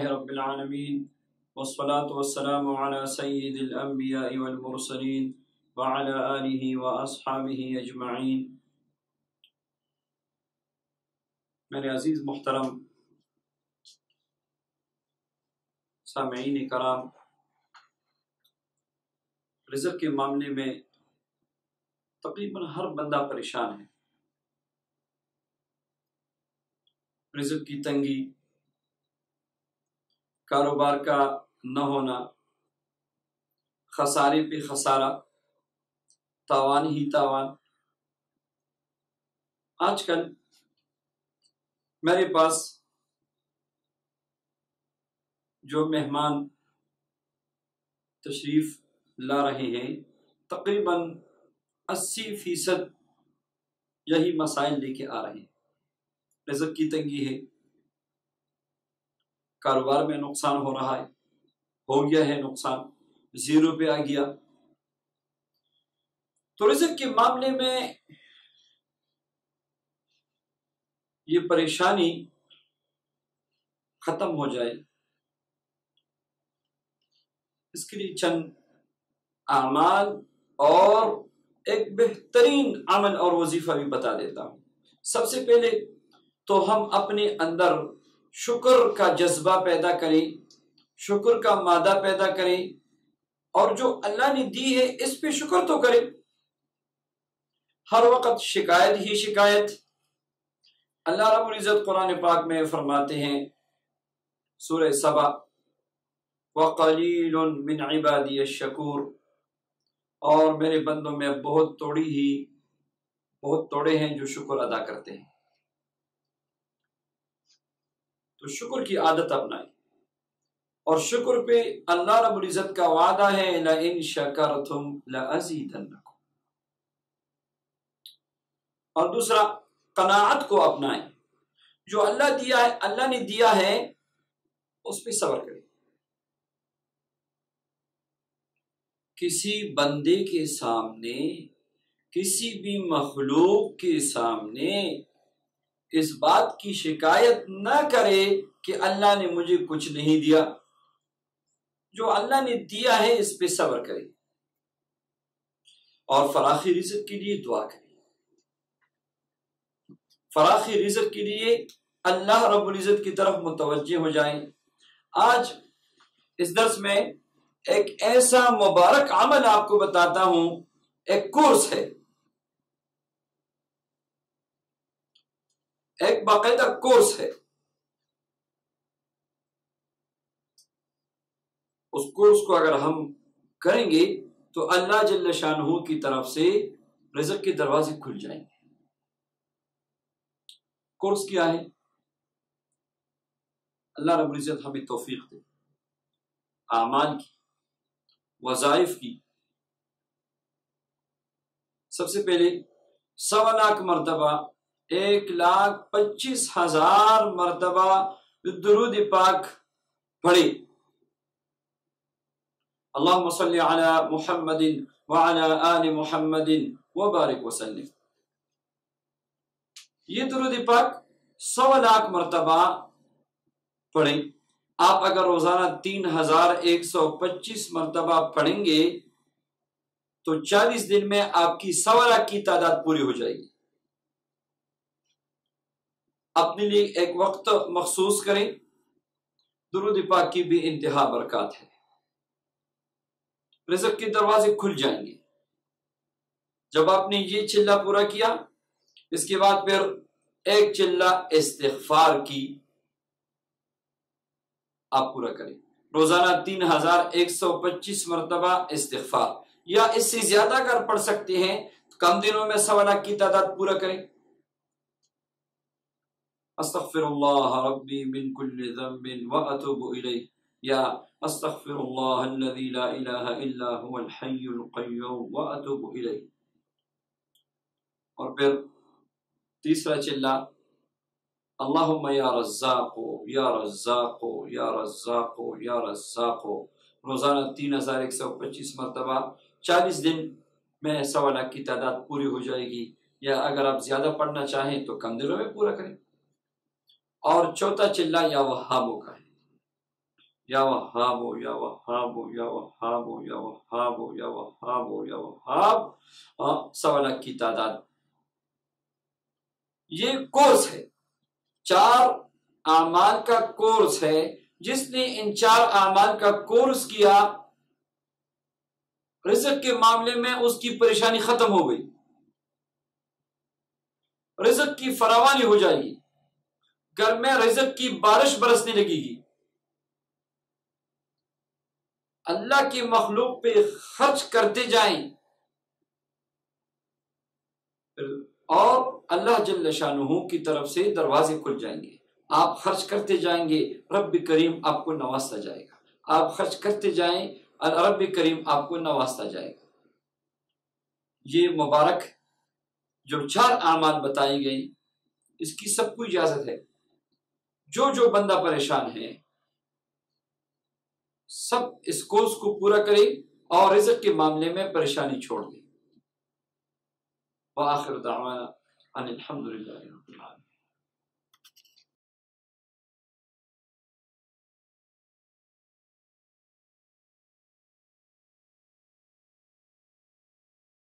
رب العالمين والصلاة والسلام على سيد الأنبياء والمرسلين وعلى آله وأصحابه أجمعين۔ میرے عزیز محترم سامعین کرام، رزق کے معاملے میں تقریباً ہر بندہ پریشان ہے۔ رزق کی تنگی، کاروبار کا نہ ہونا، خسارے پہ خسارہ، تاوان ہی تاوان۔ آج کل میرے پاس جو مہمان تشریف لا رہے ہیں تقریباً 80% یہی مسائل لے کے آ رہے ہیں۔ رزق کی تنگی ہے، کاروبار میں نقصان ہو رہا ہے، ہو گیا ہے نقصان، زیرو پہ آ گیا۔ تو رزق کے معاملے میں یہ پریشانی ختم ہو جائے، اس کے لیے چند اعمال اور ایک بہترین عمل اور وظیفہ بھی بتا دیتا ہوں۔ سب سے پہلے تو ہم اپنے اندر شکر کا جذبہ پیدا کریں، شکر کا مادہ پیدا کریں، اور جو اللہ نے دی ہے اس پہ شکر تو کریں۔ ہر وقت شکایت ہی شکایت۔ اللہ رب العزت قرآن پاک میں فرماتے ہیں سورہ سبا، وَقَلِيلٌ مِّنْ عِبَادِيَ الشَّكُورُ، اور میرے بندوں میں بہت توڑے ہیں جو شکر ادا کرتے ہیں۔ تو شکر کی عادت اپنائیں، اور شکر پہ اللہ رب العزت کا وعدہ ہے لَإِن شَكَرْتُمْ لَأَزِيدَنَّكُمْ۔ اور دوسرا، قناعت کو اپنائیں۔ جو اللہ نے دیا ہے اس پہ صبر کریں۔ کسی بندے کے سامنے، کسی بھی مخلوق کے سامنے اس بات کی شکایت نہ کرے کہ اللہ نے مجھے کچھ نہیں دیا۔ جو اللہ نے دیا ہے اس پہ صبر کرے، اور فراخی رزق کے لیے دعا کرے۔ فراخی رزق کے لیے اللہ رب العزت کی طرف متوجہ ہو جائیں۔ آج اس درس میں ایک ایسا مبارک عمل آپ کو بتاتا ہوں، ایک کورس ہے، ایک باقاعدہ کورس ہے۔ اس کورس کو اگر ہم کریں گے تو اللہ جل شانہ کی طرف سے رزق کے دروازے کھل جائیں گے۔ کورس کیا ہے؟ اللہ رب العزت ہمیں توفیق دے، اعمال کی، وظائف کی۔ سب سے پہلے 1.25 لاکھ مرتبہ، 1,25,000 مرتبہ درود پاک پڑھے۔ اللہم صلی علی محمد وعلی آل محمد وبارک وسلم۔ یہ درود پاک 100 لاکھ مرتبہ پڑھیں۔ آپ اگر روزانہ 3,125 مرتبہ پڑھیں گے تو 40 دن میں آپ کی 100 لاکھ کی تعداد پوری ہو جائے گی۔ اپنے لیے ایک وقت مخصوص کریں، درود پاک کی بھی انتہا برکات ہے۔ رزق کے دروازے کھل جائیں گے۔ جب آپ نے یہ چلہ پورا کیا، اس کے بعد پھر ایک چلہ استغفار کی آپ پورا کریں۔ روزانہ 3,125 مرتبہ استغفار، یا اس سے زیادہ اگر پڑھ سکتے ہیں تو کم دنوں میں 100 لاکھ کی تعداد پورا کریں۔ استغفر اللہ ربی من کل ذنب واتوب الیہ، یا استغفر اللہ الذی لا الہ الا هو الحی القیوم واتوب الیہ۔ اور پھر تیسرا چلہ، اللہم یا رزاق یا رزاق یا رزاق یا رزاق، روزانہ 3,125 مرتبہ، 40 دن میں 100 لاکھ کی تعداد پوری ہو جائے گی، یا اگر آپ زیادہ پڑھنا چاہیں تو کم دنوں میں پورا کریں۔ اور چوتھا چلہ یا وہابوں کا ہے، یا وہاب یا وہاب یا وہاب یا وہاب یا وہاب یا وہاب، 1.25 کی تعداد۔ یہ کورس ہے، 4 اعمال کا کورس ہے۔ جس نے ان 4 اعمال کا کورس کیا، رزق کے معاملے میں اس کی پریشانی ختم ہو گئی، رزق کی فراوانی ہو جائے گی، گھر میں رزق کی بارش برسنے لگے گی، اللہ کی مخلوق پہ خرچ کرتے جائیں اور اللہ جل شانہ کی طرف سے دروازے کھل جائیں گے۔ آپ خرچ کرتے جائیں گے، رب کریم آپ کو نوازتا جائے گا۔ آپ خرچ کرتے جائیں، رب کریم آپ کو نوازتا جائے گا۔ یہ مبارک جو 4 اعمال بتائی گئی، اس کی سب کو اجازت ہے۔ جو بندہ پریشان ہے، سب اس کورس کو پورا کرے اور رزق کے معاملے میں پریشانی چھوڑ دے۔ وآخر دعوانا ان الحمدللہ رب العالمین۔